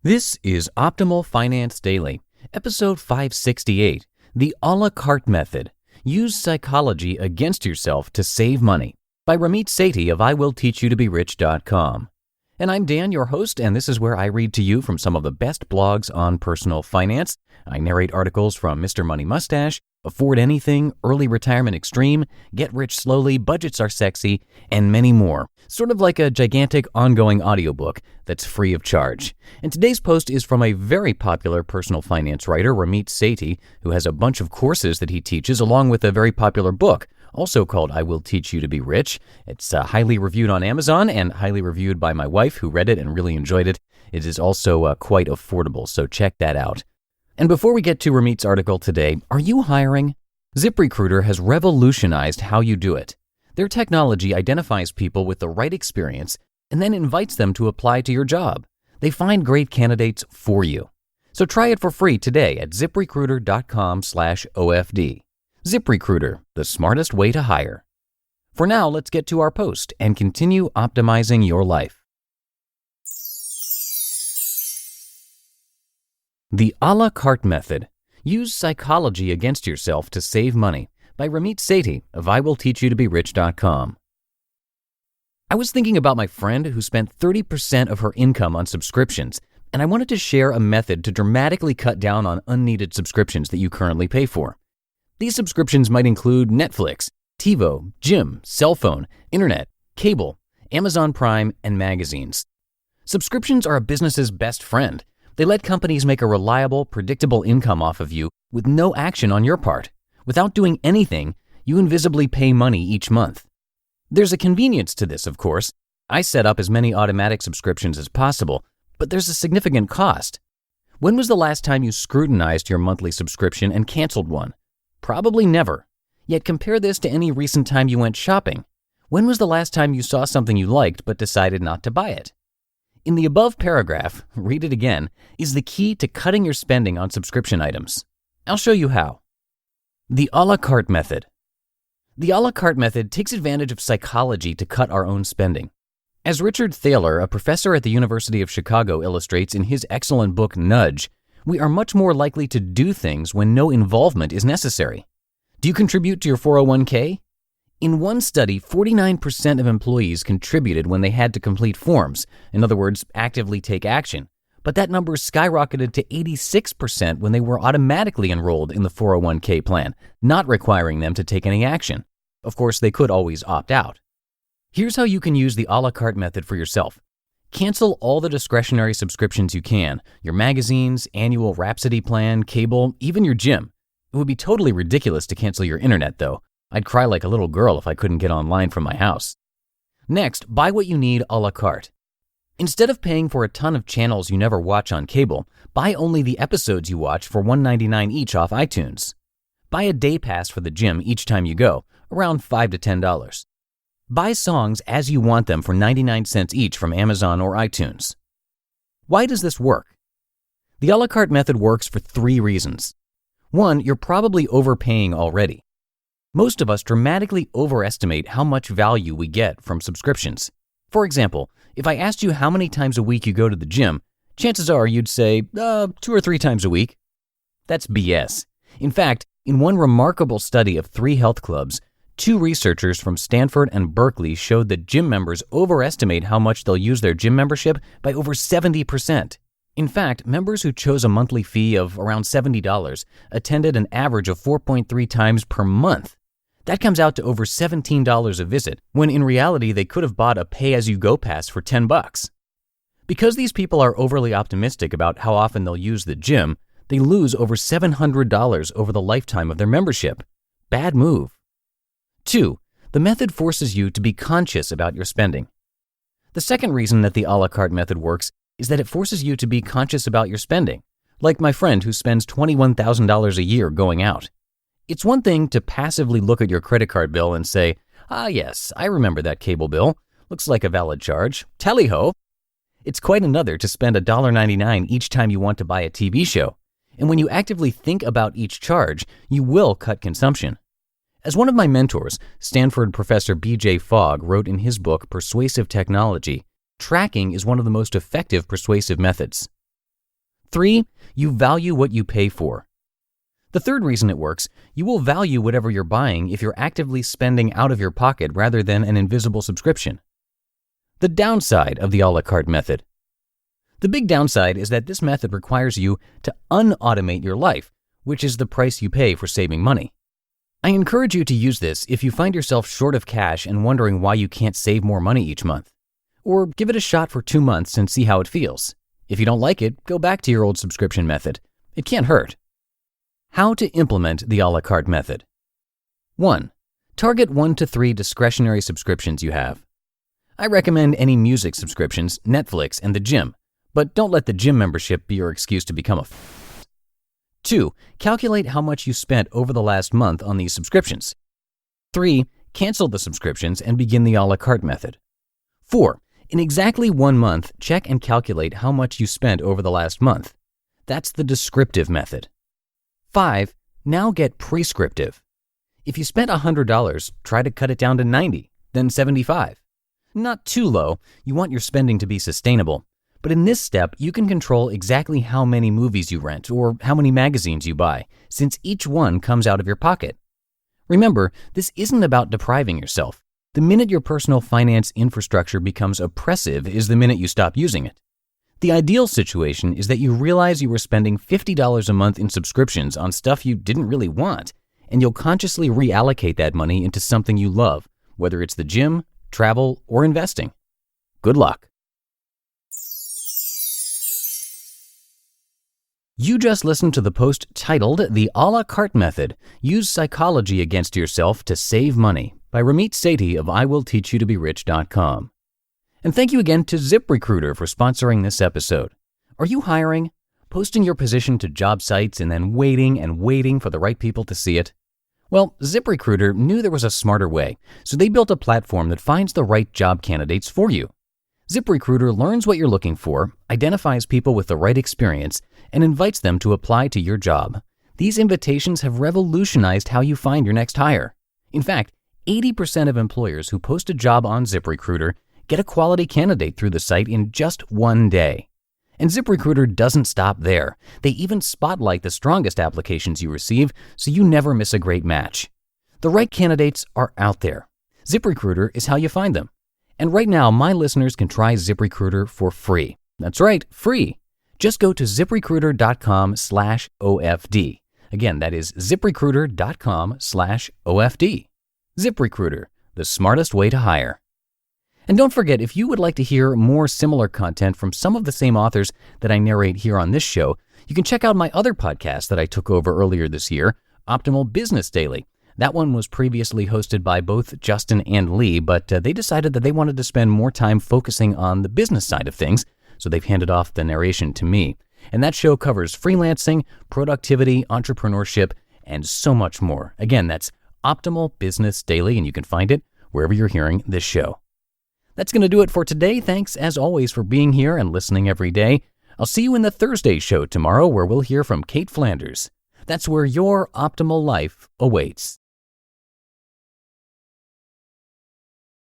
This is Optimal Finance Daily, episode 568, The a la carte Method. Use psychology against yourself to save money, by Ramit Sethi of IWillTeachYouToBeRich.com. And I'm Dan, your host, and this is where I read to you from some of the best blogs on personal finance. I narrate articles from Mr. Money Mustache, Afford Anything, Early Retirement Extreme, Get Rich Slowly, Budgets Are Sexy, and many more. Sort of like a gigantic ongoing audiobook that's free of charge. And today's post is from a very popular personal finance writer, Ramit Sethi, who has a bunch of courses that he teaches along with a very popular book, also called I Will Teach You to Be Rich. It's highly reviewed on Amazon and highly reviewed by my wife, who read it and really enjoyed it. It is also quite affordable, so check that out. And before we get to Ramit's article today, are you hiring? ZipRecruiter has revolutionized how you do it. Their technology identifies people with the right experience and then invites them to apply to your job. They find great candidates for you. So try it for free today at ZipRecruiter.com/OFD. ZipRecruiter, the smartest way to hire. For now, let's get to our post and continue optimizing your life. The a la carte Method. Use psychology against yourself to save money, by Ramit Sethi of IWillTeachYouToBeRich.com. I was thinking about my friend who spent 30% of her income on subscriptions, and I wanted to share a method to dramatically cut down on unneeded subscriptions that you currently pay for. These subscriptions might include Netflix, TiVo, gym, cell phone, internet, cable, Amazon Prime, and magazines. Subscriptions are a business's best friend. They let companies make a reliable, predictable income off of you with no action on your part. Without doing anything, you invisibly pay money each month. There's a convenience to this, of course. I set up as many automatic subscriptions as possible, but there's a significant cost. When was the last time you scrutinized your monthly subscription and canceled one? Probably never. Yet compare this to any recent time you went shopping. When was the last time you saw something you liked but decided not to buy it? In the above paragraph, read it again, is the key to cutting your spending on subscription items. I'll show you how. The a la carte Method. The a la carte method takes advantage of psychology to cut our own spending. As Richard Thaler, a professor at the University of Chicago, illustrates in his excellent book Nudge, we are much more likely to do things when no involvement is necessary. Do you contribute to your 401k? In one study, 49% of employees contributed when they had to complete forms, in other words, actively take action. But that number skyrocketed to 86% when they were automatically enrolled in the 401k plan, not requiring them to take any action. Of course, they could always opt out. Here's how you can use the a la carte method for yourself. Cancel all the discretionary subscriptions you can, your magazines, annual Rhapsody plan, cable, even your gym. It would be totally ridiculous to cancel your internet, though. I'd cry like a little girl if I couldn't get online from my house. Next, buy what you need a la carte. Instead of paying for a ton of channels you never watch on cable, buy only the episodes you watch for $1.99 each off iTunes. Buy a day pass for the gym each time you go, around $5 to $10. Buy songs as you want them for 99 cents each from Amazon or iTunes. Why does this work? The a la carte method works for 3 reasons. 1, you're probably overpaying already. Most of us dramatically overestimate how much value we get from subscriptions. For example, if I asked you how many times a week you go to the gym, chances are you'd say, 2 or 3 times a week. That's BS. In fact, in one remarkable study of 3 health clubs, 2 researchers from Stanford and Berkeley showed that gym members overestimate how much they'll use their gym membership by over 70%. In fact, members who chose a monthly fee of around $70 attended an average of 4.3 times per month. That comes out to over $17 a visit, when in reality they could have bought a pay-as-you-go pass for $10. Because these people are overly optimistic about how often they'll use the gym, they lose over $700 over the lifetime of their membership. Bad move. 2, the method forces you to be conscious about your spending. The second reason that the a la carte method works is that it forces you to be conscious about your spending, like my friend who spends $21,000 a year going out. It's one thing to passively look at your credit card bill and say, yes, I remember that cable bill. Looks like a valid charge. Tally-ho! It's quite another to spend $1.99 each time you want to buy a TV show. And when you actively think about each charge, you will cut consumption. As one of my mentors, Stanford professor B.J. Fogg, wrote in his book Persuasive Technology, tracking is one of the most effective persuasive methods. 3, you value what you pay for. The third reason it works, you will value whatever you're buying if you're actively spending out of your pocket rather than an invisible subscription. The downside of the a la carte method. The big downside is that this method requires you to unautomate your life, which is the price you pay for saving money. I encourage you to use this if you find yourself short of cash and wondering why you can't save more money each month. Or give it a shot for 2 months and see how it feels. If you don't like it, go back to your old subscription method. It can't hurt. How to implement the a la carte method. 1. Target 1 to 3 discretionary subscriptions you have. I recommend any music subscriptions, Netflix, and the gym, but don't let the gym membership be your excuse to become a 2. Calculate how much you spent over the last month on these subscriptions. 3. Cancel the subscriptions and begin the a la carte method. 4. In exactly 1 month, check and calculate how much you spent over the last month. That's the descriptive method. 5. Now get prescriptive. If you spent $100, try to cut it down to $90, then $75. Not too low, you want your spending to be sustainable. But in this step, you can control exactly how many movies you rent or how many magazines you buy, since each one comes out of your pocket. Remember, this isn't about depriving yourself. The minute your personal finance infrastructure becomes oppressive is the minute you stop using it. The ideal situation is that you realize you were spending $50 a month in subscriptions on stuff you didn't really want, and you'll consciously reallocate that money into something you love, whether it's the gym, travel, or investing. Good luck. You just listened to the post titled The a la carte Method, Use Psychology Against Yourself to Save Money by Ramit Sethi of IWillTeachYouToBeRich.com. And thank you again to ZipRecruiter for sponsoring this episode. Are you hiring? Posting your position to job sites and then waiting for the right people to see it? Well, ZipRecruiter knew there was a smarter way, so they built a platform that finds the right job candidates for you. ZipRecruiter learns what you're looking for, identifies people with the right experience, and invites them to apply to your job. These invitations have revolutionized how you find your next hire. In fact, 80% of employers who post a job on ZipRecruiter get a quality candidate through the site in just 1 day. And ZipRecruiter doesn't stop there. They even spotlight the strongest applications you receive so you never miss a great match. The right candidates are out there. ZipRecruiter is how you find them. And right now, my listeners can try ZipRecruiter for free. That's right, free. Just go to ZipRecruiter.com/OFD. Again, that is ZipRecruiter.com/OFD. ZipRecruiter, the smartest way to hire. And don't forget, if you would like to hear more similar content from some of the same authors that I narrate here on this show, you can check out my other podcast that I took over earlier this year, Optimal Business Daily. That one was previously hosted by both Justin and Lee, but they decided that they wanted to spend more time focusing on the business side of things, so they've handed off the narration to me. And that show covers freelancing, productivity, entrepreneurship, and so much more. Again, that's Optimal Business Daily, and you can find it wherever you're hearing this show. That's going to do it for today. Thanks, as always, for being here and listening every day. I'll see you in the Thursday show tomorrow, where we'll hear from Kate Flanders. That's where your optimal life awaits.